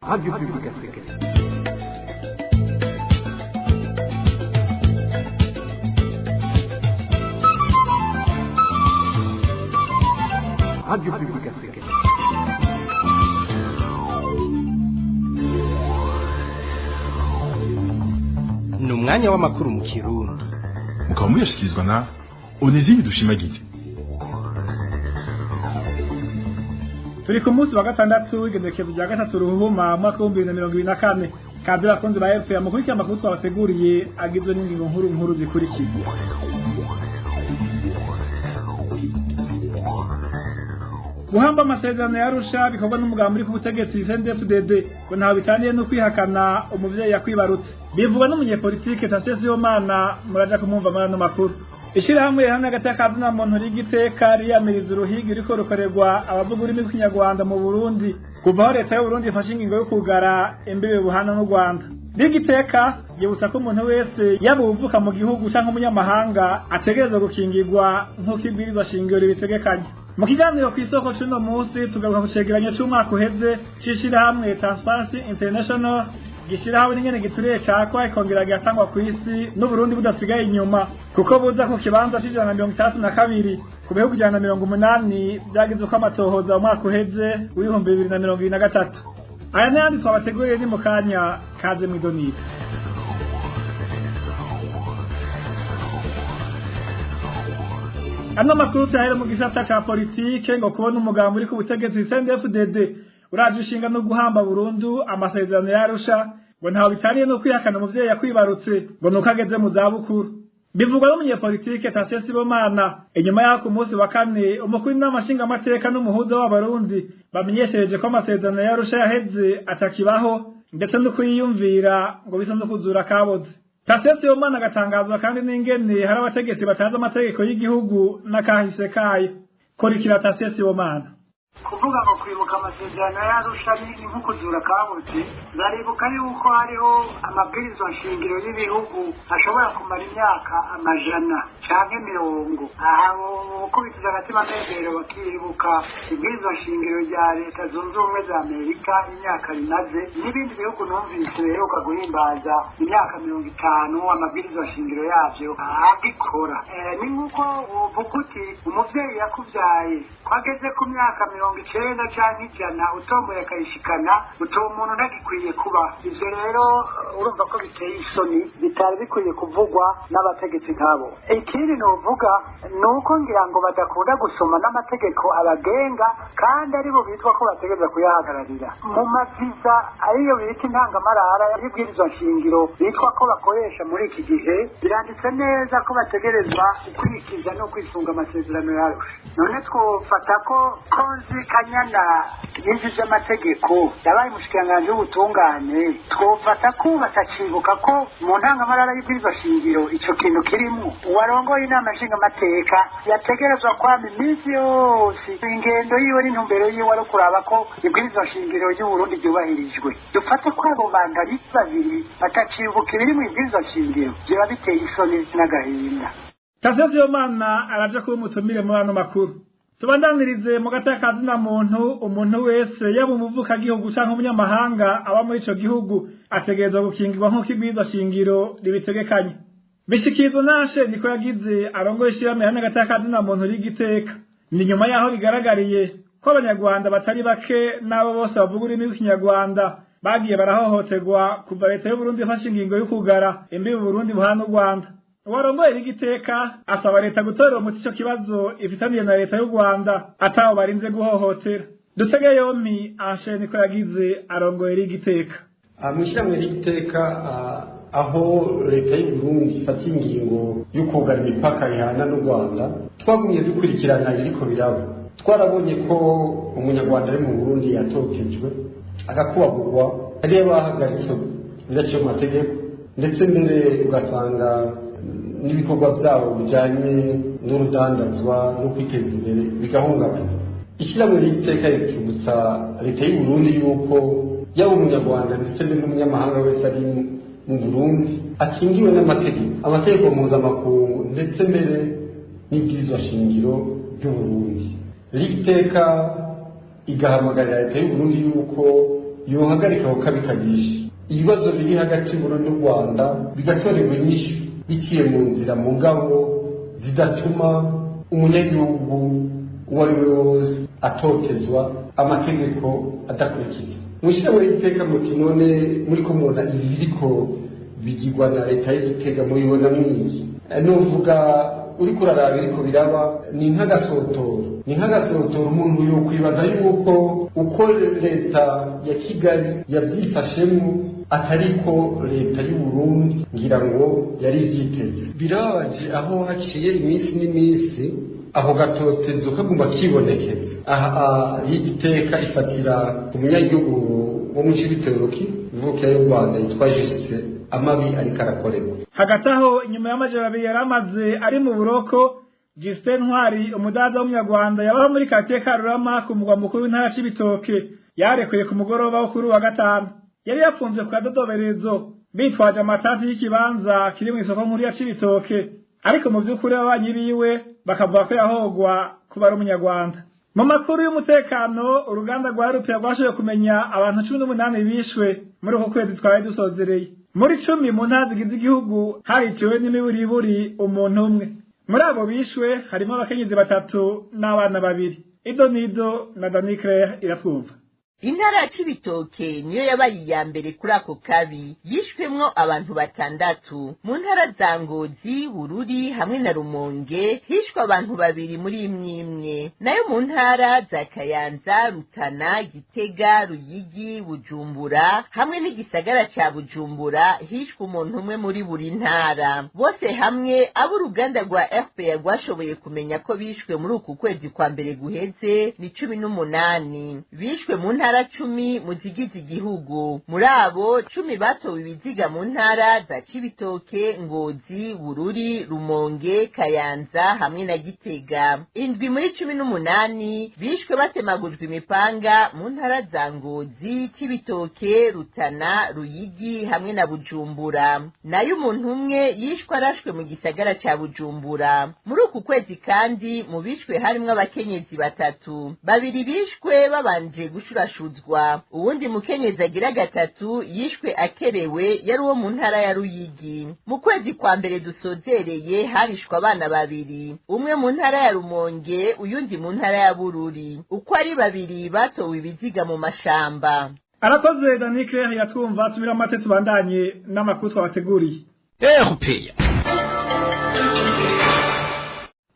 Radio Publique Africaine. Radio Publique Africaine. Ni umwanya w'amakuru mu Kirundi. Mukaba muyashyikirizwa na Onezime Dushimagize. Turi ku munsi wa gatandatu w'igenekerezo rya gatatu Ruhuma mwaka wa 2024. Kazi bakunzi ba RFA mukurikira amakuru twabateguriye agizwe n'ingingo nkuru zikurikira. Guhamba amasezerano ya Arusha bikorwa n'umugabo muri ku butegetsi CNDD-FDD ngo ntaho bitaniye no kwihakana umuvyeyi yakwibarutse. Bivugwa n'umunyepolitike Tasie Sibomana muraja kumumva muri ano makuru. Ishirahamwe hamwe hagati y'akazi na muntu rigiteka riyamiriza uruhigi riko rukorerwa abavuga ururimi rw'ikinyarwanda mu Burundi kuva aho leta y'u Burundi ifashe ingingo yo kugara imbibe buhana n'u Rwanda. Rigiteka yibutsa ko umuntu wese yaba uvuka mu gihugu cyangwa umunyamahanga ategerezwa gukingirwa nk'uko ibwirizwa shingiro ribitegekanya. Mu kiganiro ku isoko cy'uno munsi tugaruka ku cegeranyo cy'umwaka uheze c'ishirahamwe Transparency International gishiraho n'ingene gituriye cakwa ikongera gatangwa ku isi n'Uburundi budasigaye inyuma kuko buza ku kibanza c'ijana na 32 ku bihugu ijana na 180 byagize uko amatohoza mu mwaka uheze w'ibihumbi 2023. Aya n'ayandi twabateguriye ni mu kanya kaze mwidonire. Ano makuru cyahera mu gisata ca politike ngo kubona umugabo muri ku butegetsi CNDD-FDD uraje ushinga no guhamba burundu amasezerano ya Arusha ngo ntaho bitaniye no kwihakana umuvyeyi yakwibarutse ngo nuko ageze mu zabukuru. Bivugwa n'umunyepolitike Tasie Sibomana inyuma y'ako munsi wa kane umukuru n'amashinga amateka n'umuhuza w'abarundi bamenyeshereje ko amasezerano ya Arusha yaheze atakibaho ndetse no kuyiyumvira ngo bisa no kuzura kaboze. Tasie Sibomana agatangazwa kandi n'ingene hari abategetsi batazi amategeko y'igihugu n'akahise kayo. Kurikira Tasie Sibomana. Kuvuga ngo kwibuka amasezerano y'Arusha ni nko kuzura kabuze, zaribuka yuko hariho amabwirizwa nshingiro y'ibihugu ashobora kumara imyaka amajana canke 100. Aho kubitiza agatima mbere bakibuka ibwirizwa nshingiro rya leta zunze ubumwe za Amerika imyaka rimaze n'ibindi bihugu numvise beruka guhimbaza imyaka 50 amabwirizwa nshingiro yavyo agikora. Ni nkuko uvuga uti umuvyeyi yakuvyaye kwageze ku myaka 90 canke 100 utomboye akayishikana uwo muntu ntagikwiye kuba. Ivyo rero urumva ko biteye isoni bitari bikwiye kuvugwa n'abategetsi nkabo. Ikindi novuga nuko ngira ngo badakunda gusoma n'amategeko abagenga kandi ari bo bitwa ko bategereza kuyahagararira mu maviza ariyo bita intangamarara y'ibwirizwa nshingiro bitwa ko bakoresha muri iki gihe biranditse neza ko bategerezwa gukurikiza no kwisunga amasezerano y'Arusha. None twofata ko Konzi Kanyana yinjije amategeko yabaye mushikiranganje w'ubutungane twofata ko batacibuka ko mu ntangamarara y'ibwirizwa shingiro ico kintu kirimo uwarongoye inama nshinga amateka yategerezwa kwama iminsi yose ingendo yiwe n'intumbero yiwe ari kuraba ko ibwirizwa shingiro y'u Burundi ryubahirijwe. Dufate ko abo bandari babiri batacibuka ibiri mu ibwirizwa shingiro biba biteye isoni n'agahinda. Tasie Sibomana araje kuba umutumire mu ano makuru. Tubandanirize mu gatakazi na umuntu wese yaba umuvuka gihugu canke umunyamahanga aba muri ico gihugu ategerezwa gukingirwa nk'uko ibwirizwa shingiro ribitegekanye. Bishikirizwa nashe niko yagize arongoye ishirahamwe hamwe gatakazi na muntu rigiteka. Ni nyuma yaho bigaragariye ko abanyarwanda batari bake nabo bose bavuga ururimi rw'ikinyarwanda bagiye barahohoterwa kuva leta y'u Burundi ifashe ingingo yo kugara imbibe Burundi buhana u Rwanda. Uwarongoye rigiteka asaba leta gutorera umuti ico kibazo ifitaniye na leta y'u Rwanda ataho barinze guhohotera. Dutege yompi Anshe niko yagize arongoye rigiteka. Mwishirahamwe rigiteka aho leta y'u Burundi ifata ingingo yo kugara imipaka ihana n'u Rwanda twagumye dukurikirana biriko biraba. Twarabonye ko umunyarwanda ari mu Burundi yatokejwe agakubagurwa ari bahagaritse biraciye mu mategeko ndetse mbere ugasanga n'ibikorwa byabo bijanye n'urudandazwa no kwiteza imbere bigahungabana. Ishirahamwe rigiteka rikibutsa leta y'u Burundi yuko yaba umunyarwanda ndetse n'umunyamahanga wese ari mu Burundi akingiwe n'amategeko amategeko mpuzamakungu ndetse mbere n'ibwirizwa shingiro ry'u Burundi. Rigiteka igahamagarira leta y'u Burundi yuko yohagarika ako kabi kagisha ibibazo biri hagati y'Uburundi n'u Rwanda bigatorerwa inyishu biciye mu nzira mugabo zidatuma umunyagihugu uwo ari we wose atotezwa amategeko adakurikizwa mwishiraho iteka muti none muri ko mubona ibi biriko bigirwa na leta y'Igitega mubibona mwiki novuga uri kuraraba iriko biraba ni nk'agasotoro umuntu yo kwibaza yuko uko leta ya Kigali yavyifashemwo atariko leta y'u Burundi ngira ngo yari vyiteze birabaje aho haciye iminsi n'iminsi aho gatotezo kagomba kibonekeza aha y'Igiteka ifatira umunyagihugu wo mu Cibitoke ivuka y'u Rwanda yitwa Juste amabi ariko arakorerwa hagati aho inyuma y'amajoro abiri yaramaze ari mu buroko Justin Ntwari umudaza w'umunyarwanda yabaho muri quartier Karurama ku mugwa mukuru w'intara Cibitoke yarekuye ku mugoroba wo kuri wa gatanu yari yafunzwe ku kadodoberezo bitwaje amatati y'ikibanza kiri mu isoko nkuru ya Cibitoke ariko mu by'ukuri ababanyi biwe bakavuga ko yahogwa kuba ari umunyarwanda mu makuru y'umutekano uruganda rwa Rupia rwashoboye kumenya abantu 18 bishwe muri uko kwezi twari dusozereye muri 10 mu ntara zigize igihugu hariciwe n'imiburiburi umuntu umwe muri abo bishwe harimo abakenyezi 3 n'abana 2 Idonido na Danicre iratwumva Intara ya Cibitoke niyo yabaye iya mbere kuri ako kabi yishwemwo abantu 6 mu ntara za Ngozi Bururi hamwe na Rumonge hishwe abantu 2 muri imwe nayo mu ntara za Kayanza Rutana Gitega Ruyigi Bujumbura hamwe n'igisagara ca Bujumbura hishwe umuntu umwe muri buri ntara bose hamwe abo uruganda rwa RPA rwashoboye kumenya ko bishwe muri uku kwezi kwa mbere guheze ni 18 bishwe mu ntara 10 mu zigize igihugu muri abo 10 batowe ibiziga mu ntara za Cibitoke Ngozi Bururi Rumonge Kayanza hamwe na Gitega indwi muri 18 bishwe batemagujwe imipanga mu ntara za Ngozi Cibitoke Rutana Ruyigi hamwe na Bujumbura nayo umuntu umwe yishwe arashwe mu gisagara ca Bujumbura muri uku kwezi kandi mu bishwe harimo abakenyezi 3 babiri bishwe babanje gushurashuzwa uwundi mukenyezi agira 3 yishwe akerewe yari uwo mu ntara ya Ruyigi mu kwezi kwa mbere dusozereye harishwe abana 2 umwe mu ntara ya Rumonge uyundi mu ntara ya Bururi uko ari 2 batowe ibiziga mu mashamba arakoze Danicre yatwumva tumira amate tubandanye n'amakuru twabateguriye RPA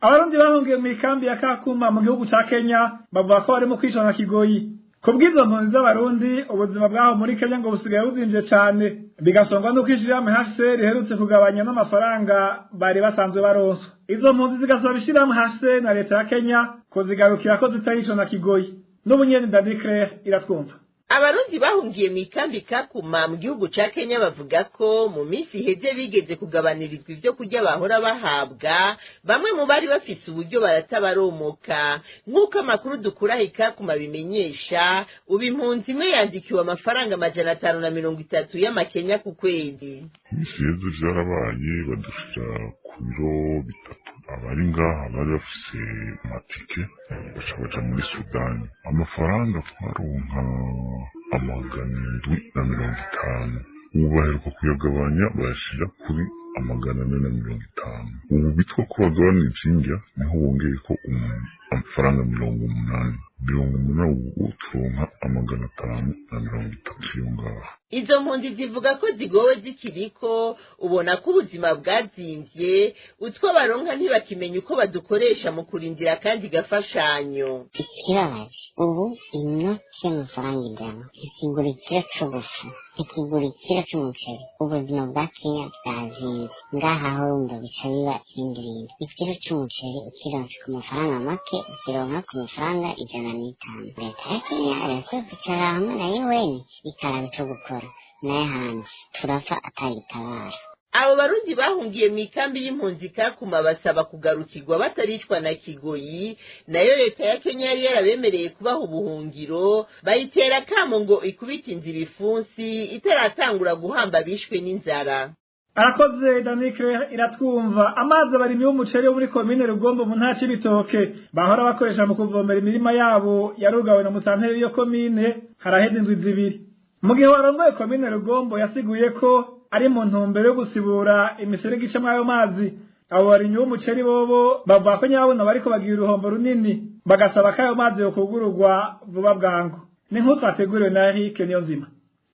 Abarundi bahungiye mu ikambi ya Kakuma mu gihugu ca Kenya bavuga ko barimo kwicana Kigoyi kubwizo mpunzi z'abarundi ubuzima bwaho muri Kenya ngo busigaye buzimvye cyane bigasongwa no kwishirahamwe HCR riherutse kugabanya n'amafaranga bari basanzwe baronswa izo mpunzi zigasaba ishirahamwe HCR na leta ya Kenya ko zigarukira ko zitayicana Kigoyi n'ubunyene Danicre iratwumva Abarundi bahungiye mu ikambi Kakuma mu gihugu ca Kenya bavuga ko mu minsi iheze bigeze kugabanirizwa ivyo kurya bahora bahabwa bamwe mu bari bafise uburyo baratabaromoka nk'uko amakuru dukura Kakuma bimenyesha ubu impunzi imwe yandikiwe amafaranga 530 y'amakenya ku kwezi Imisiyezo vyarabaye badushira ku biro 3 abari ngaha bari bafise amatike baca muri Sudani amafaranga twaronka 750 ubu baheruka kuyagabanya bayashira kuri 450 ubu bitwa ko bagabanije injya niho wongeye ko amafaranga 80 ubu turonka 530 yongaha Izo mpunzi zivuga ko zigowe zikiriko ubona ko ubuzima bwazimvye utwo baronka ntibakimenya uko badukoresha mu kurindira kandi gafashanyo ikibabaje ubu inoti y'amafaranga ijana ikigura ikiro c'ubufu ikigura ikiro c'umuceri ubuzima bwa Kenya bwazimvye ngaha ho wumva bica biba ibindi bintu ikiro c'umuceri ukironse ku mafaranga make ukironka ku mafaranga 150 leta ya Kenya irakwiye kwicara hamwe na UN ikaraba ico gukora naye hanze turapfa atayitabara abo barundi bahungiye mu ikambi y'impunzi Kakuma basaba kugarukirwa bataricwa na Kigoyi nayo leta ya Kenya yari yarabemereye kubaha ubuhungiro bayitera kamo ngo ikubita inzira ifunsi itaratangura guhamba bishwe n'inzara arakoze Danicre iratwumva amazi abarimyi b'umuceri wo muri komine Rugombo mu ntara Cibitoke bahora bakoresha mu kuvomera imirima yabo yarugawe na musanteri yo komine haraheze indwi 2 mu gihe warongoye komine Rugombo yasiguye ko ari mu ntumbero yo gusibura imiserege icamwo ayo mazi. Abo barimyi b'umuceri bobo bavuga ko nyabona bariko bagira uruhombo runini bagasaba ko ayo mazi yokugururwa vuba bwangu. Ni nk'uko twateguriwe na Eric Niyonzima.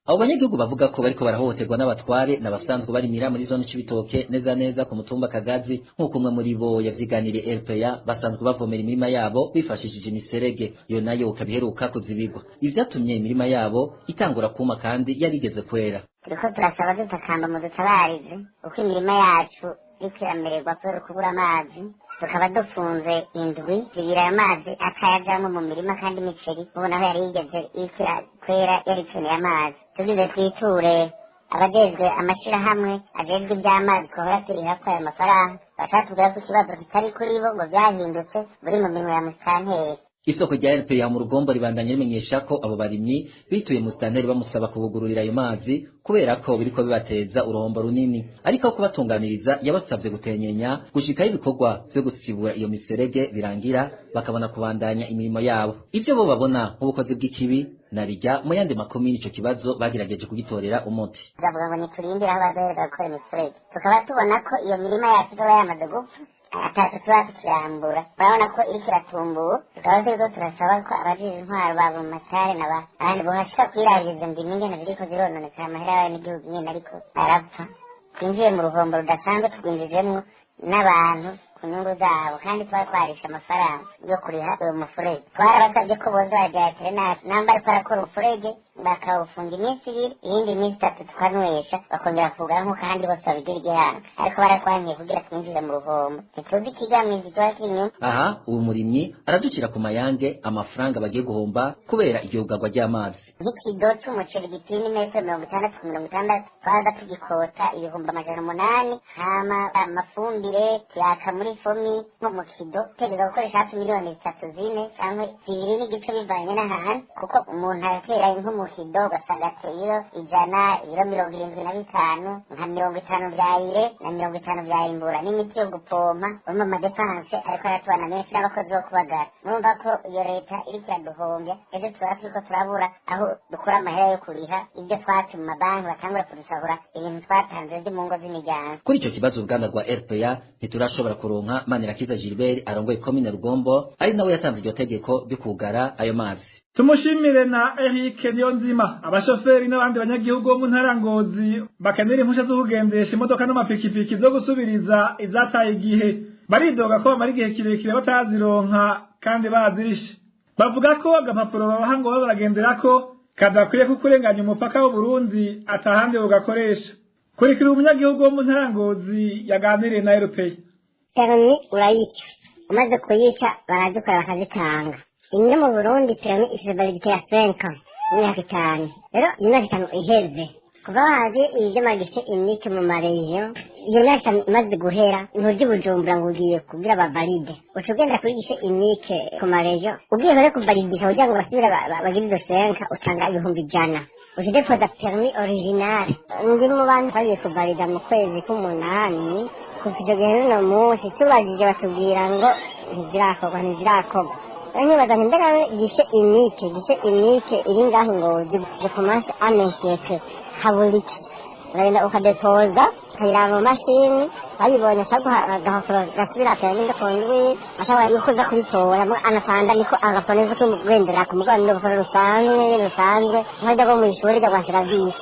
Abo banyagihugu bavuga ko bariko barahohoterwa n'abatware n'abasanzwe barimira muri zone Cibitoke neza ku mutumba Kagazi, nk'uko umwe muri bo yavyiganiriye RPA, basanzwe bavomera imirima yabo bifashishije imiserege, yo nayo ukabiheruka kuzibigwa. Ivyatumye imirima yabo itangura kuma kandi yarigeze kwera. Turiko turasaba dutakamba mu dutabarize uko imirima yacu iriko iramererwa kubera kubura amazi, tukaba dufunze indwi zibira ayo mazi atayajamwo mu mirima kandi imiceri ubona aho yari yigeze iriko kwera yari ikeneye amazi. Tugize twiture abajejwe amashirahamwe ajejwe ivy'amazi kohora turihako ayo mafaranga, bacatubwira ko ikibazo kitari kuri bo ngo vyahindutse buri mu minwe ya musitanteri. Isoko rya RPA mu Rugombo ribandanya rimenyesha ko abo barimyi bituye musitanteri bamusaba kubugururira ayo mazi kubera ko biriko bibateza uruhombo runini, ariko kubatunganiriza yabasavye gutenyenya gushikaho ibikorwa vyo gusibura iyo miserege birangira bakabona kubandanya imirimo yabo. Ivyo bo babona nk'ubukozi bw'ikibi narijya mu yandi makomini ico kibazo bagirageje kugitorera umuti. Bavuga ngo ni turindira aho bazohereza gukora imiserege, tukaba tubona ko iyo mirima yacu izoba yamaze gupfa atatu tuba tukirambura. Urabona ko iriko iratumbuwe, tukaba turiko turasaba ko abajejwe intwaro baba mu masare n'abandi bohashika kwirabira izo ndimi ingene ziriko zirononekara amahera yayo n'igihugu nyene ariko arapfa. Twinjiye mu ruhombo rudasanzwe twinjijemwo n'abantu ku nyungu zabo kandi twari twarisha amafaranga yo kuriha uwo mufurege. Twarabasabye ko boza barajya veterinari namba ariko arakora umufurege bakawufunga iminsi ibiri iyindi minsi itatu tukanywesha bakongera kuvugana nk'uko ahandi bose babigira igihanga, ariko baratwankiye kugira twinjire mu ruhombo ntituzi ikigamije kiba kiri inyuma. Aha uwo murimyi araducira ku mayange amafaranga bagiye guhomba kubera igihugarwa ry'amazi. Nk'ikido c'umuceri gipima imetero 60 ku 60 twaza tugikota ibihumbi 800, hama amafumbire tuyaka muri fomi nko mu kido tegeza gukoresha hafi miliyoni 3-4 canke 2 n'igice bivanye n'ahantu, kuko umuntu aratera nk'umu kido ugasanga ibiro 100, ibiro 75, nka 50 vya ire na 50 vya imbura n'imiti yo gupompa urumva amadepanse ariko aratubana menshi n'abakozi bo kubagara. Numva ko iyo leta iriko iraduhombya, ejo tuba turiko turabura aho dukura amahera yo kuriha ibyo twatse mu mabanki batangura kudusahura ibintu twatanze vyo mu ngo z'imiryango. Kuri ico kibazo uruganda rwa RPA ntiturashobora kuronka Manirakiza Gilbert arongoye komine Rugombo, ari nawe yatanze iryo tegeko ryo kugara ayo mazi. Tumushimire na Eric Niyonzima. Abashoferi n'abandi banyagihugu bo mu ntara Ngozi bakenera impusha zo kugendesha imodoka n'amapikipiki zo gusubiriza izataye igihe, baridoga ko bamara igihe kirekire batazironka kandi bazirishe. Bavuga ko agapapuro babaha ngo baragenderako kadakwiye kukurenganya umupaka w'u Burundi atahandi ugakoresha. Kurikira umunyagihugu wo mu ntara Ngozi yaganiriye na RPA. Permi urayica, umaze kuyica baradukora bakazitanga. Imwe mu Burundi permi ifite validité ya 5 ans, imyaka 5. Rero imyaka 5 iheze kuva haje ivyo magishe imyike mu marejo, iyo myaka imaze guhera nturya Bujumbura ngo ugiye kugira bavalide, ucugenda kurigisha imyike ku marejo ugiye rero kuvalidisha kugira ngo basubire bagire izo 5 utanga ibihumbi 100. Ujidepoza permi original ndi mu bantu bagiye kuvalida mu kwezi k'umunani, kuva ivyo gihe n'uno munsi tubajije batubwira ngo ntizirakorwa. Nibaza nti mbega gishe imyike iri ngaho Ngozi commence à m'inquiéter habuliki uragenda ukadepoza ukayiraba mu mashini bayibonye agahokoro gasubira permi ndakondwi ashobora yukuza kuritora anasanga niko agaponeza kumugendera ku mugabo n'urukoro rusanzwe nkajya go mu ishuri rya Rwanda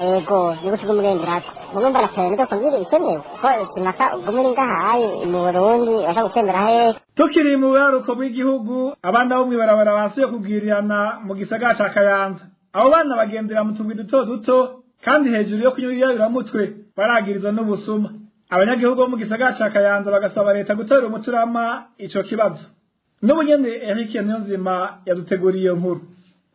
ego niko tugumugenderako mugomba na permi ndakondwi bikenewe ko sinaka ugumuri ngahaye mu Burundi basha gutembera hehe. Tukiri mu buraruko bw'igihugu, abana bo mwibarabara basuye kubwirirana mu gisagara ca Kayanza. Abo bana bagendera mu tugwi duto duto kandi hejuru yo kunyurira mutwe baragirizwa n'ubusuma. Abanyagihugu bo mu gisagara ca Kayanza bagasaba leta gutera umuturama ico kibazo. N'ubunyene Eric Niyonzima yaduteguriye iyo nkuru.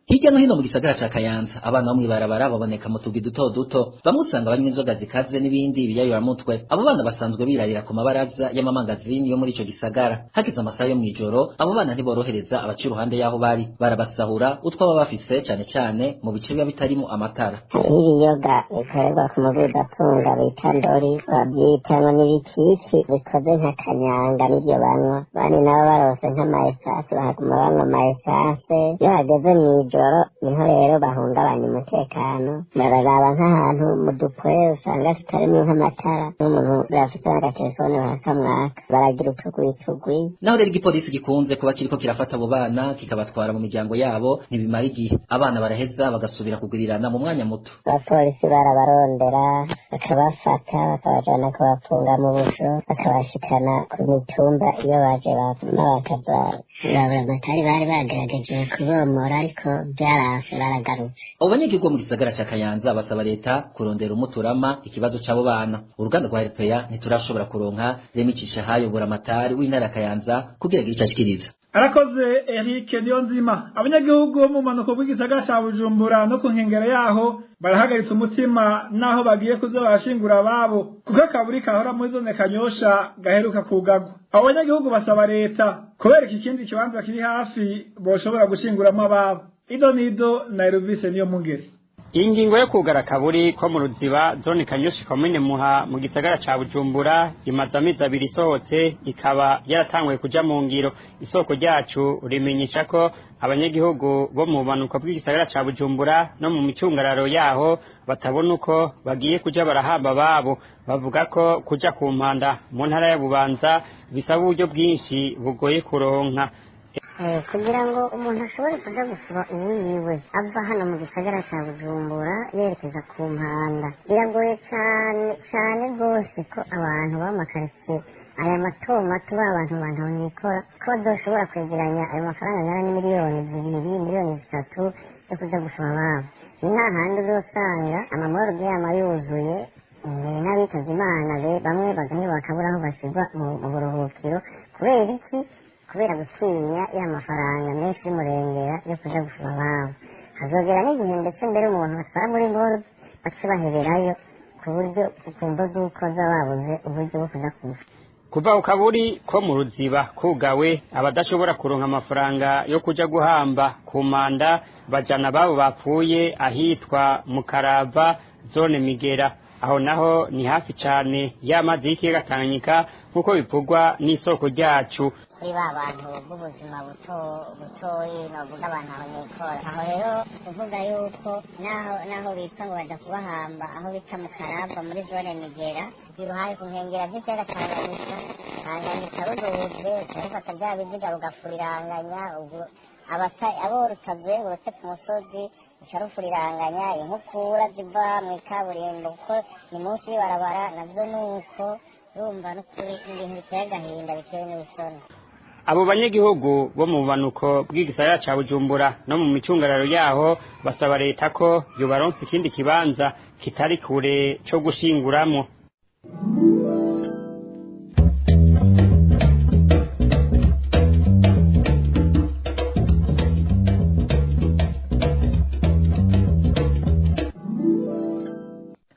Hirya no hino mu gisagara ca Kayanza abana bo mwibarabara baboneka mu tugi duto duto, bamwe usanga banywa inzoga zikaze n'ibindi biyayuramutwe. Abo bana basanzwe birarira ku mabaraza y'amamangazini yo muri ico gisagara. Hageze amasaha yo mwijoro abo bana ntiborohereza abaci iruhande yaho bari, barabasahura utwo baba bafise cane cane mu bice biba bitarimo amatara. Ibiyoga bikorerwa ku muvugatunga bita ndori babyita ngo n'ibikiki bikoze nka kanyanga n'ivyo banywa, bani nabo barose nk'amaesase bahaguma banywa amaesase. Iyo hageze mw'ijoro niho rero bahungabanya umutekano bararaba nk'ahantu mu dupwe usanga tutarimwo nk'amatara n'umuntu bafite n'agatelefone barakamwaka baragira utugwi. Naho rero igipolisi gikunze kuba kiriko kirafata abo bana kikabatwara mu miryango yabo ntibimara igihe abana baraheza bagasubira kugurirana mu mwanya muto. Abapolisi barabarondera bakabafata bakabajana kubafunga mu busho bakabashikana ku mitumba iyo baje bakaza amatari bari bagerageje kubomora ariko byaranse baragarutse. Abo banyagihugu mu gisagara ca Kayanza basaba leta kurondera umuturama ikibazo c'abo bana. Uruganda rwa RPA ntiturashobora kuronka Remicisha hayobora amatari w'intara Kayanza kugira ngo icashikiriza. Arakoze Eric Niyonzima. Abanyagihugu bo mu manuko bw'igisagara ca Bujumbura no ku nkengero yaho barahagaritse umutima naho bagiye kuzobashingura ababo kuko akaburi kahora muri zone Kanyosha gaheruka kugagwa. Abo banyagihugu basaba leta kubera ikindi kibanza kiri hafi boshobora gushinguramo ababo. Idonido na Elvis niyo mungeri. Ingingo yo kugara kaburi ko mu Ruziba zone Kanyosha komine Muha mu gisagara ca Bujumbura imaze amezi abiri isohotse ikaba yaratanguye kuja mu ngiro. Isoko ryacu rimenyesha ko abanyagihugu bo mu banuko bw'igisagara ca Bujumbura no mu micungararo yaho batabona uko bagiye kuja barahamba babo. Bavuga ko kuja ku mpanda mu ntara ya Bubanza bisaba uburyo bwinshi bugoye kuronka. Kugira ngo umuntu ashobore kuja gusura uwiwe ava hano mu gisagara ca Bujumbura yerekeza ku mpanda biragoye cane rwose ko abantu b'amakaritsiye aya mato b'abantu nikora ko badoshobora kwegeranya ayo mafaranga angana n'imiliyoni 2 miliyoni 3 yo kuja gusura ababo. Ni nta handi uzosanga amamorgue yama yuzuye n'abitavye Imana bamwe bagamye bakabura aho bashirwa mu buruhukiro kubera iki? Kubera gutinya ya mafaranga menshi y'umurengera yo kuja gusura ababo. Hazogera n'igihe ndetse mbere umuntu batwara muri ngoro bace baheberayo ku buryo ukumva z'uko babuze uburyo bwo kuja kumusura. Kuva ukaburi ko mu Ruziba kugawe abadashobora kuronka amafaranga yo kuja guhamba ku manda bajana babo bapfuye ahitwa mu Karava zone Migera. Aho naho ni hafi cane y'amazi y'ikiyaga Tanganyika nkuko bivugwa n'isoko ryacu. Kuri bantu b'ubuzima butoyi novuga abantu aho nikora aho rero kuvuga yuko naho bita ngo baja kubahamba aho bita mu Karava muri zone Migera iruhande ku nkengera z'ikiyaga Tanganyika ruduze turafata bya biziga rugafuriranganya abo rutazengurutse ku musozi rufuriranganya inkukura ziva mu ikaburimbo kuko ni munsi y'ibarabara navyo nuko urumva n'ukuri ibintu biteye agahinda bitewe n'ubusoni. Abo banyagihugu bo mu banuko bw'igisagara ca Bujumbura no mu micungararo yaho basaba leta ko yobaronsa ikindi kibanza kitari kure co gushinguramo.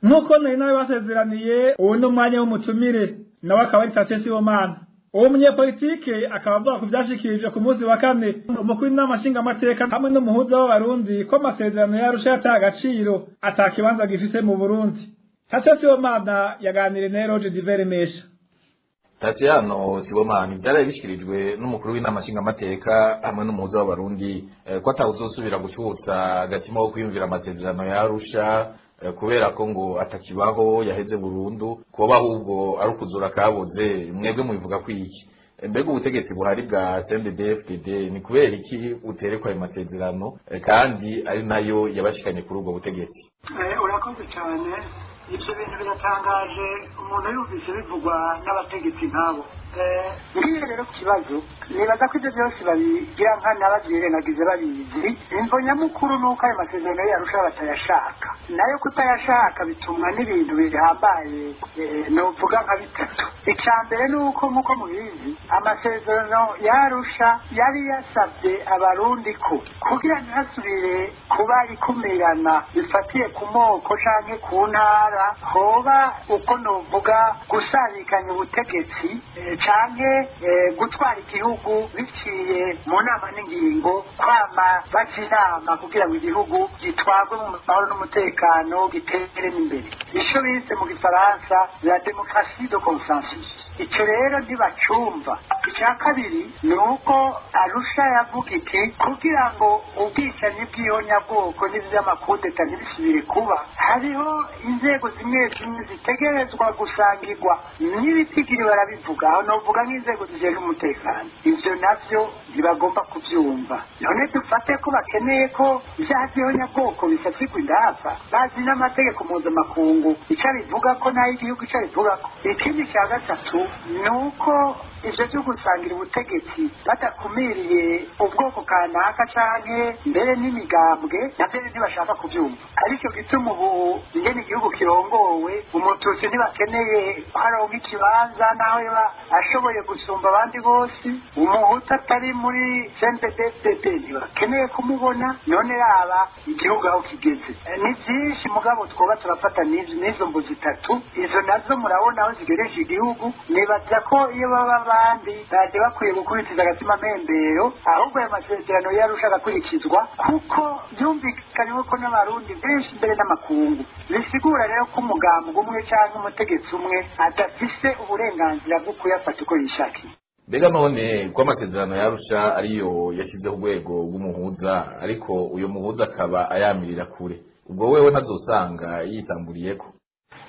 Nuko nari nawe basezeraniye uwo n'umwanya w'umutumire nawe akaba ari Tasie Sibomana. Uwo munyepolitike akaba avuga ku vyashikirije ku munsi wa kane umukuru n'amashinga amateka hamwe n'umuhuza w'abarundi ko amasezerano yarusha yataha agaciro atakibanza gifise mu Burundi. Tasie Sibomana yaganire na Roger Diveremesha. Tasie Sibomana byari bishikirijwe n'umukuru w'inamashinga amateka hamwe n'umuhuza w'abarundi ko atawuzosubira gucyutsa agatima wo kwiyumvira amasezerano yarusha kubera ko ngo atakibaho yaheze burundu kuba ahubwo ari ukuzura kaboze mwebwe mubivuga ko iki mbega ubutegetsi buhari bwa CNDD-FDD ni kubera iki uterekwa ayo masezerano kandi ari nayo yabashikanye kuri ubwo butegetsi? Urakoze cyane. Ibyo bintu biratangaje umuntu yumvise bivugwa n'abategetsi nk'abo. Ngiye rero ku kibazo nibaza ko ibyo byose babigira nkana babyirengagize babizi. Imvo nyamukuru nuko ayo masezerano yarusha batayashaka, nayo kutayashaka bitumwa n'ibintu bihambaye novuga nka bitatu. Icya mbere nuko nkuko mubizi amasezerano yarusha yari yasabye abarundi ko kugira ntihasubire kuba ikumirana bifatiye ku moko canke ku ntara hoba uko novuga gusabikanya ubutegetsi canke gutwara igihugu biciye mu nama n'ingingo kwama baca inama kugira ngo igihugu gitwarwe mu mahoro n'umutekano gitere n'imbere. Ico bise mu gifaransa la démocratie de consensus. icyo rero ntibacumva. icya kabiri ni uko Arusha yavuga iti kugira ngo ubwicanyi bw'ihonyabwoko n'iby'amakudeta ntibisubire kuba, hariho inzego zimwe zimwe zitegerezwa gusangirwa n'ibitigiri barabivuga, aho novuga nk'inzego zijejwe umutekano. ivyo navyo ntibagomba kuvyumva. none dufate ko bakeneye ko ivyaha by'ihonyabwoko bisasigwa indava, bazi n'amategeko mpuzamakungu ico bivuga ko n'ay'igihugu ico bivuga ko. ikindi cya gatatu ni uko ivyo vyo gusangira ubutegetsi badakumiriye ubwoko kanaka canke mbere n'imigambwe navyo ntibashaka kuvyumva. aricyo gituma ubu ingene igihugu kirongowe umututsi ntibakeneye ko aronka ikibanza naho yaba ashoboye gusumba abandi bose, umuhutu atari muri CNDD-FDD ntibakeneye kumubona. none raba igihugu aho kigeze ni byinshi, mugabo twoba turafata n'izo mbu zitatu, izo nazo murabona aho zigereje igihugu. nibaza ko iyo baba abandi baje bakwiye gukurikiza agatima mpembero, ahubwo ayo masezerano yarusha agakurikizwa, kuko byumvikanywe ko n'abarundi benshi mbere n'amakungu. bisigura rero ko umugambi umwe cyangwa umutegetsi umwe adafise uburenganzira bwo kuyafata uko yishakiye. mbega none ko amasezerano yarusha ariyo yashyizeho urwego rw'umuhuza, ariko uyo muhuza akaba ayamirira kure, ubwo wewe ntazosanga yisamburiyeko?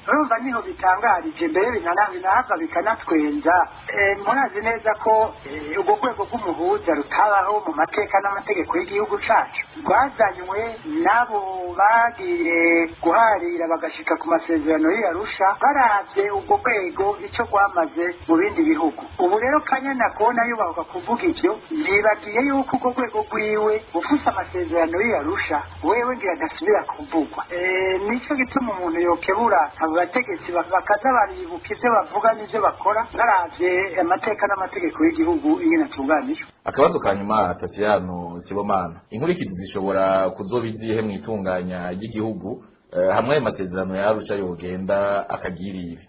urumva niho bitangarije mbere binahava bikanatwenza. murazi neza ko urwo rwego rw'umuhuza rutabaho mu mateka n'amategeko y'igihugu cacu, rwazanywe n'abo bagiye guharira bagashika ku masezerano y'Arusha baravye urwo rwego ico rwamaze mu bindi bihugu. ubu rero Kanyana kubona yubahuka kuvuga ivyo, yibagiye yuko urwo rwego rwiwe ufise amasezerano y'Arusha wewe ngira adasubira kuvugwa. nico gituma umuntu yokebura abategetsi bakaza baribuka ivyo bavuga n'ivyo bakora baravye amateka n'amategeko y'igihugu ingene atunganijwe. akabazo ka nyuma Tasiyano Sibomana, inkurikizi zishobora kuzoba izihe mu itunganya ry'igihugu hamwe ayo masezerano yarusha yogenda akagira ibi?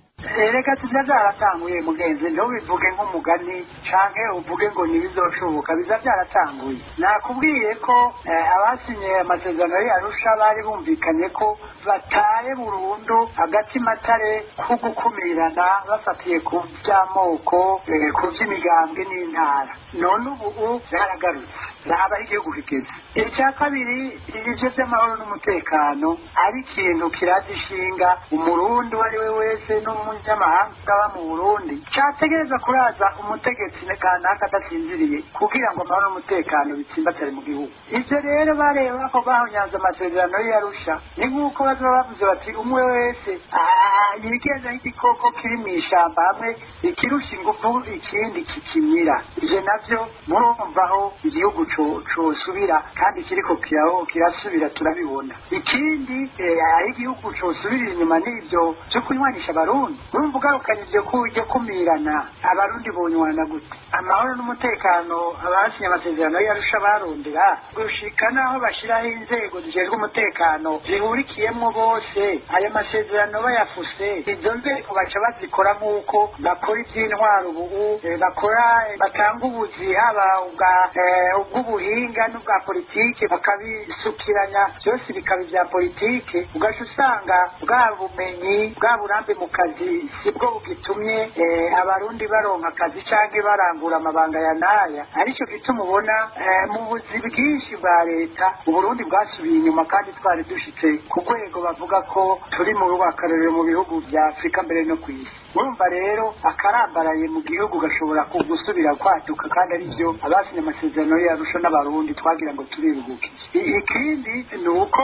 reka tujya byaratanguye mugenzi, ntubivuge nk'umugani canke uvuge ngo ntibizoshoboka, biza byaratanguye. nakubwiye ko abasinye amasezerano y'Arusha bari bumvikanye ko bataye burundu agatimatare ko gukumirana bafatiye ku by'amoko, ku by'imigambwe n'intara. none ubu byaragarutse, raba igihugu kigeze. icya kabiri, ivyo by'amahoro n'umutekano ari ikintu kiraza ishinga umurundi uwo ari we wese n'umunyamahanga aba mu Burundi, categereza kuraza umutegetsi kanaka adasinziriye kugira ngo amahoro n'umutekano bitsimbatare mu gihugu. ivyo rero bareba ko bahonyanze amasezerano y'Arusha, ni nk'uko bazoba bavuze bati umwe wese yigenza nk'igikoko kiri mw'ishamba, hamwe ikirusha ingufu ikindi kikimira. ivyo navyo murumvaho igihugu cosubira, kandi kiriko kirasubira turabibona. ikindi aho igihugu cosubirira inyuma n'ivyo vyo kunywanisha abarundi. urumva ugarukanye ivyo kumirana, abarundi bonywana gute? amahoro n'umutekano abasinye amasezerano y'Arusha barondera gushika naho bashiraho inzego zijejwe umutekano zihurikiyemwo bose, ayo masezerano bayafuse, izo nzego baca bazikora nk'uko bakora ivy'intwaro ubu, batanga ubuzi haba ubw'ubuhinga n'ubwa politike, bakabisukiranya byose bikaba ivya politike. ugaca usanga bwa bumenyi bwa burambe mu kazi sibwo bugitumye abarundi baronka akazi canke barangura amabanga ya naya. arico gituma ubona mu buzi bwinshi bwa leta Uburundi bwasubiye inyuma, kandi twari dushitse ku rwego bavuga ko turi mu rwakarorero mu bihugu vya Afrika mbere no kw'isi. urumva rero akarambaraye mu gihugu gashobora gusubira kwaduka, kandi arivyo abasinye amasezerano y'Arusha n'abarundi twagira ngo turiruhuke. ikindi ni uko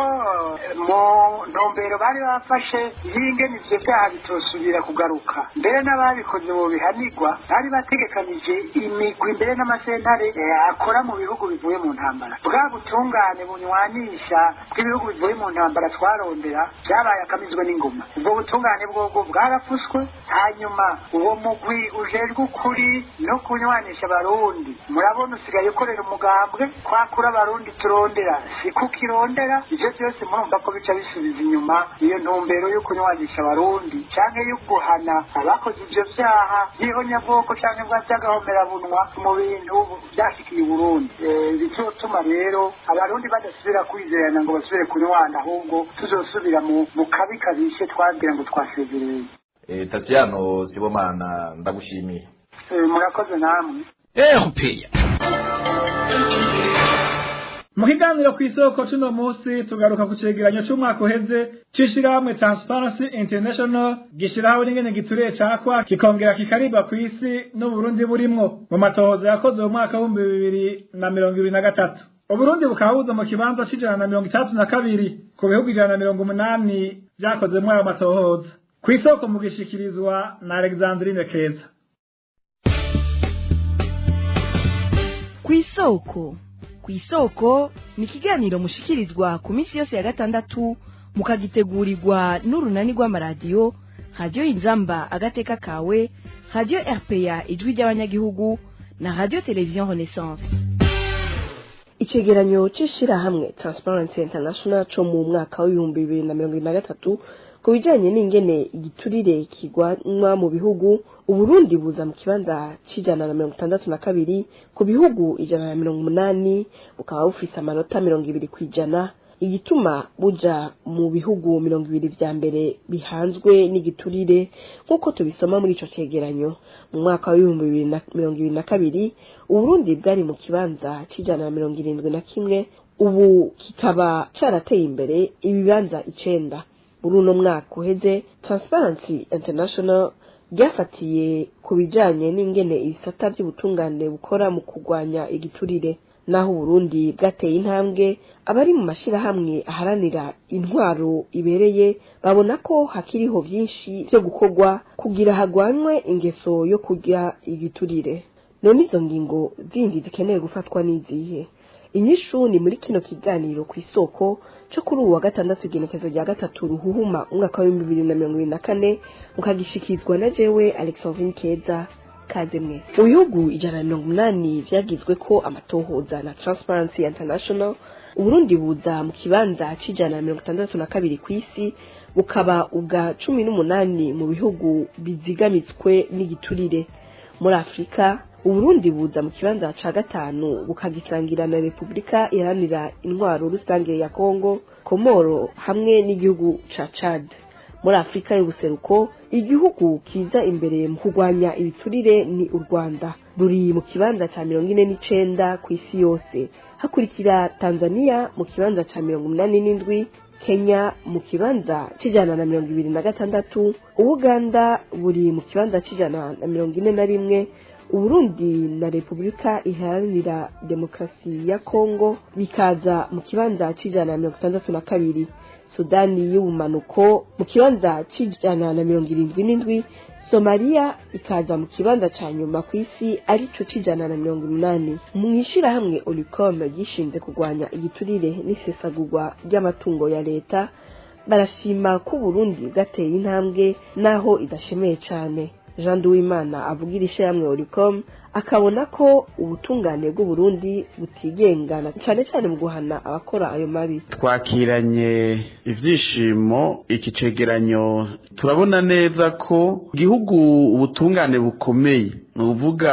mu ntumbero bari bafashe y'ingene ivyo vyaha bitosubira kugaruka, mbere n'ababikoze bo bihanirwa, bari bategekanije imigwi mbere n'amasentare akora mu bihugu bivuye mu ntambara. bwa butungane bunywanisha bw'ibihugu bivuye mu ntambara twarondera vyabaye akamizwe n'ingoma. ubwo butungane bwobwo bwarafuswe, hanyuma uwo mugwi ujejwe ukuri no kunywanisha abarundi murabona usigaye ukorera umugambwe, kwakura abarundi turondera si kukirondera. ivyo vyose murumva ko bica bisubiza inyuma iyo ntumbero yo kunywanisha abarundi canke yo guhana abakoze ivyo vyaha by'ihonyabwoko canke bw'agahomerabunwa mu bintu vyashikiye Uburundi. bizotuma rero abarundi badasubira kwizerana ngo basubire kunywana, ahubwo tuzosubira mu kabi kabishe twagira ngo twasezereye. Tatiano Sibomana ndagushimiye. Murakoze namwe. erupeya mu kiganiro ku isoko cy'uno munsi tugaruka ku cegeranyo cy'umwaka uheze c'ishirahamwe Transparency International gishiraho n'ingene gituriye cakwa kikongera kikaribwa ku isi n'Uburundi burimwo mu matohoza yakozwe mu mwaka wa 2023. Uburundi bukaba buza mu kibanza c'132 ku bihugu 180 vyakoze mu ayo matohoza. Ku isoko mu gishikirizwa na Alexandrine Keza. Kw'isoko ni ikiganiro mushikirizwa ku minsi yose ya gatandatu mukagitegurirwa n'urunani rw'amaradiyo Radio Inzamba agateka kawe, Radio RPA ijwi ry'abanyagihugu na Radio Television Renaissance. Icegeranyo c'ishirahamwe Transparency International co mu mwaka wa 2023 ku bijanye n'ingene igiturire kigwanwa mu bihugu, Uburundi buza mu kibanza c'162 ku bihugu 180, bukaba bufise amanota 20 kwijana, igituma buja mu bihugu 20 vya mbere bihanzwe n'igiturire nk'uko tubisoma muri ico cegeranyo. Mu mwaka wa 2022 Uburundi bwari mu kibanza c'171, ubu kikaba carateye imbere ibibanza 9. Muri uno mwaka uheze Transparency International ryafatiye ku bijanye n'ingene ibisata by'ubutungane bukora mu kurwanya igiturire, naho Burundi bwateye intambwe. Abari mu mashirahamwe aharanira intwaro ibereye babona ko hakiriho vyinshi byo gukorwa kugira hagwanwe ingeso yo kurya igiturire. None izo ngingo zindi zikeneye gufatwa n'izihe? Inyishu ni muri kino kiganiro ku isoko cyo kuri uwa gatandatu igenekezo rya 3 Ruhuhuma umwaka wa 2024 mukagishikizwa na jewe Alexandrine Keza. Kaze mwe. Mu bihugu 180 vyagizwe ko amatohoza na Transparency International, Uburundi buza mu kibanza c'162 ku isi, bukaba ubwa 18 mu bihugu bizigamitswe n'igiturire. Muri Afrika Uburundi buza mu kibanza ca 5 bukagisangira na Republika Iharanira Intwaro Rusange ya Kongo, Komoro hamwe n'igihugu ca Chad. Muri Afrika y'ubuseruko igihugu kiza imbere mu kurwanya ibiturire ni u Rwanda, ruri mu kibanza ca 49 ku isi yose, hakurikira Tanzania mu kibanza ca 87, Kenya mu kibanza c'126, Uganda buri mu kibanza c'141, Uburundi na Republika Iharanira Demokarasi ya Kongo bikaza mu kibanza c'162, Sudani y'ubumanuko mu kibanza c'177, Somalia ikaza mu kibanza ca nyuma ku isi arico c'180. Mu ishirahamwe Olicom gishinze kurwanya igiturire n'isesagurwa ry'amatungo ya leta barashima ko Burundi gateye intambwe naho idashemeye cane. Jean Duwimana avugira ishirahamwe Olicom akabona ko ubutungane bw'u Burundi butigengana cyane cyane mu guhana abakora ayo mabi. Twakiranye ivyishimo iki cegeranyo, turabona neza ko igihugu ubutungane bukomeye, nuvuga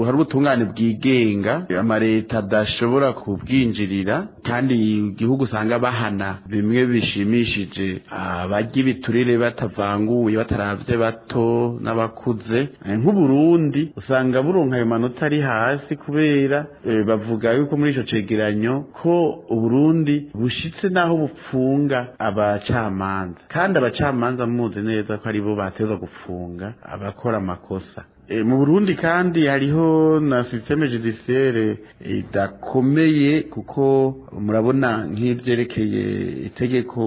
hari ubutungane bwigenga, amareta adashobora kubwinjirira, kandi igihugu usanga bahana bimwe bishimishije abarya ibiturire batavanguye, bataravye bato n'abakuze. Nk'Uburundi usanga buronka ayo manota ari hasi kubera bavuga yuko muri ico cegeranyo ko Uburundi bushitse naho bupfunga abacamanza, kandi abacamanza muzi neza ko aribo bateza gupfunga abakora amakosa. Mu Burundi kandi hariho na systeme judiciaire idakomeye, kuko murabona nk'ivyerekeye itegeko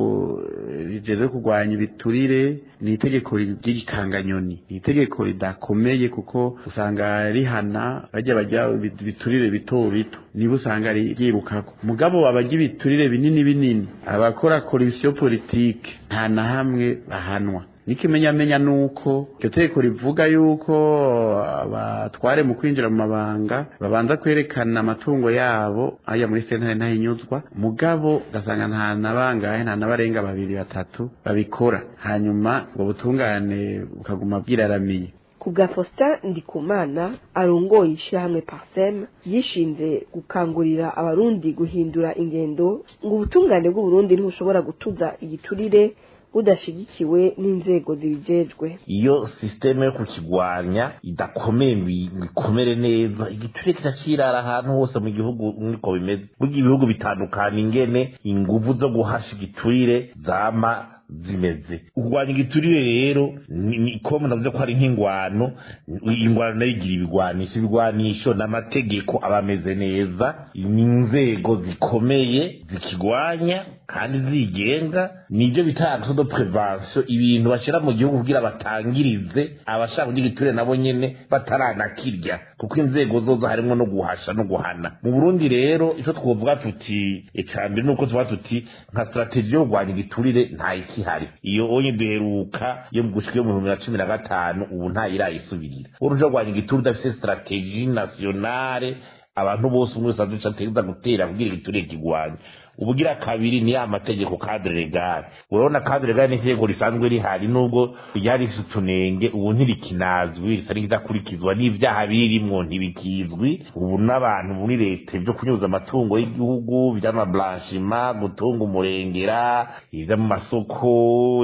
rijeje kurwanya ibiturire ni itegeko ry'igikanganyoni, ni itegeko ridakomeye kuko usanga rihana bajya ibiturire bito bito, nibo usanga ryibukako. Mugabo abajya ibiturire binini abakora corruption politique nta na hamwe bahanwa. Nikimenyamenya nuko iryo tegeko rivuga yuko abatware mu kwinjira mu mabanga babanza kwerekana amatungo yabo aya muri sentare ntahinyuzwa, mugabo gasanga nta nabangahe, nta nabarenga 2-3 babikora, hanyuma ngo butungane bukaguma bwiraramiye. Kubwa Faustin Ndikumana arongoye ishirahamwe Parsem yishinze gukangurira abarundi guhindura ingendo, ngo ubutungane bw'u Burundi ntushobora gutuza igiturire budashigikiwe n'inzego zibijejwe. Iyo systeme yo kukigwanya idakomeye bikomere neza igiturire kiracirara ahantu hose mu gihugu niko bimeze. Burya ibihugu bitandukana ingene inguvu zo guhasha igiturire zama zimeze. Urwanya igiturire rero ni komo navuze ko ari nk'ingwano, ingwano nayo igira ibigwanisho n'amategeko abameze neza, inzego zikomeye zikigwanya kandi zigenga, nibyo bita acte de prévention, ibintu bashira mu gihugu kugira batangirize abashaka igiturire nabo nyene bataranakirya, kuko inzego zozo harimo no guhasha no guhana. Mu Burundi rero ico twovuga tuti ecambere nuko tuvuga tuti nka strategie yo kurwanya igiturire nta ikihari. Iyo onye duheruka yo gushika mu 2015 ubu nta irayisubirira. Urujo kurwanya igiturire dafise strategie nationale, abantu bose umwe saduca ategeza gutera kugira igiturire kigwanya. Ubugira kabiri ni amategeko cadre legal. Urabona cadre legal n'intego risanzwe rihari nubwo ryari sutunenge ubu ntirikinazwi ritari kidakurikizwa n'ivyaha birimwo ntibikizwi. Ubu n'abantu muri leta byo kunyuza amatungo y'igihugu by'ama blanchiment, gutunga umurengera, iza mu masoko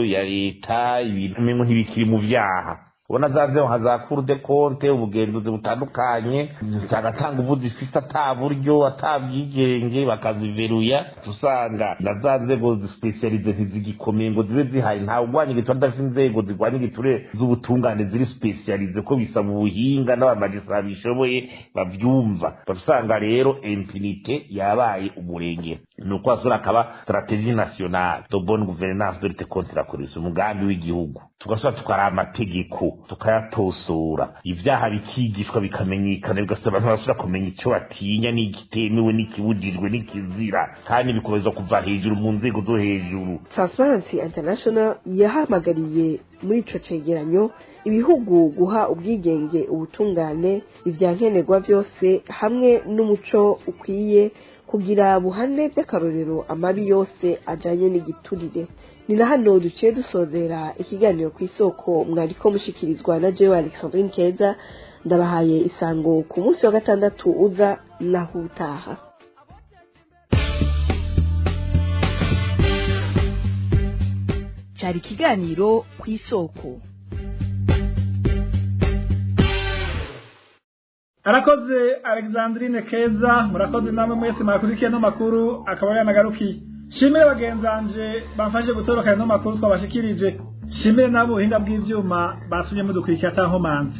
ya leta, ibintu mengo ntibikiri mu vyaha. Ubona zanzeho haza cour de compte ubugenzuzi butandukanye zagatanga uvuzi sisa ata buryo atabyigenge bakaziveruya, tusanga nazanzego specialize zigikomeye ngo zibe zihaye nta ugwanye gitwara dafite inzego zigwanye giture z'ubutungane ziri specialize ko bisaba ubuhinga n'abamagistrat bishoboye bavyumva. Tusanga rero impunité yabaye umurengera. Nuko asura akaba stratégie nationale de bonne gouvernance de lutte contre la corruption, umugambi w'igihugu tugasaba tukara amategeko tukayatosora, ivyaha bikigishwa bikamenyekana, bigasaba abantu basura kumenya ico batinya n'igitemewe n'ikibujijwe n'ikizira, kandi bikomeza kuva hejuru mu nzego zo hejuru. Transparency International yahamagariye muri ico cegeranyo ibihugu guha ubwigenge ubutungane ivyankenerwa byose hamwe n'umuco ukwiye kugira buhane by'akarorero amabi yose ajanye n'igiturire. Ni na hano duciye dusozera ikiganiro ku isoko mwariko mushikirizwa na Jewe Alexandrine Keza. Ndabahaye isango ku munsi wa gatandatu uza naho utaha. Cari ikiganiro ku isoko. Arakoze Alexandrine Keza, murakoze namwe mwese mwakurikiye no makuru akaba yanagarukiye. Shimire bagenzanje bamfashe gutorokana no makuru twabashikirije. Shimire nabo ubuhinga bw'ivyuma basumye mudukurikira atankomanzi.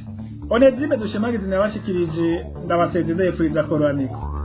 Onezime dushemagize nabashikirije, ndabasezeye kuri za koraniko.